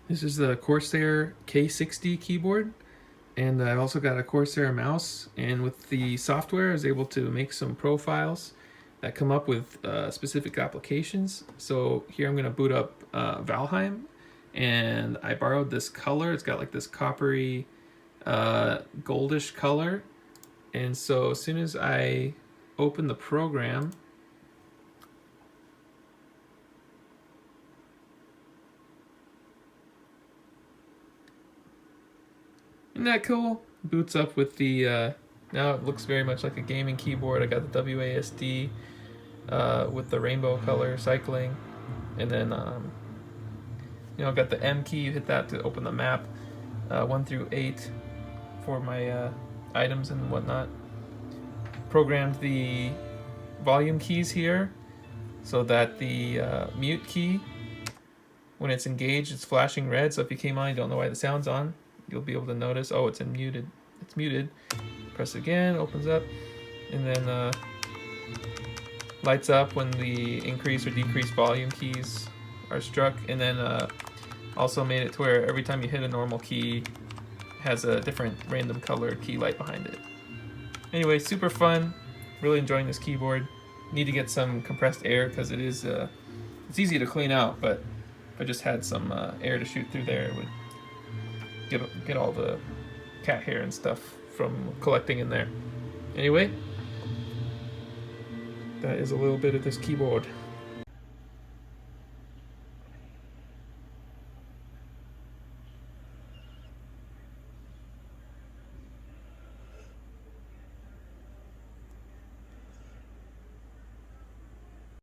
This is the Corsair K60 keyboard, and I also got a Corsair mouse, and with the software I was able to make some profiles that come up with specific applications. So here I'm going to boot up Valheim, and I borrowed this color. It's got like this coppery goldish color, and so as soon as I open the program, isn't that cool? Boots up with the, now it looks very much like a gaming keyboard. I got the WASD with the rainbow color cycling. And then, I've got the M key, you hit that to open the map, 1 through 8 for my items and whatnot. Programmed the volume keys here so that the mute key, when it's engaged, it's flashing red. So if you came on, you don't know why the sound's on, you'll be able to notice, oh, it's muted. It's muted. Press again, opens up, and then lights up when the increase or decrease volume keys are struck. And then also made it to where every time you hit a normal key, it has a different random colored key light behind it. Anyway, super fun. Really enjoying this keyboard. Need to get some compressed air because it is it's easy to clean out, but if I just had some air to shoot through there, it would get all the cat hair and stuff from collecting in there. Anyway, that is a little bit of this keyboard.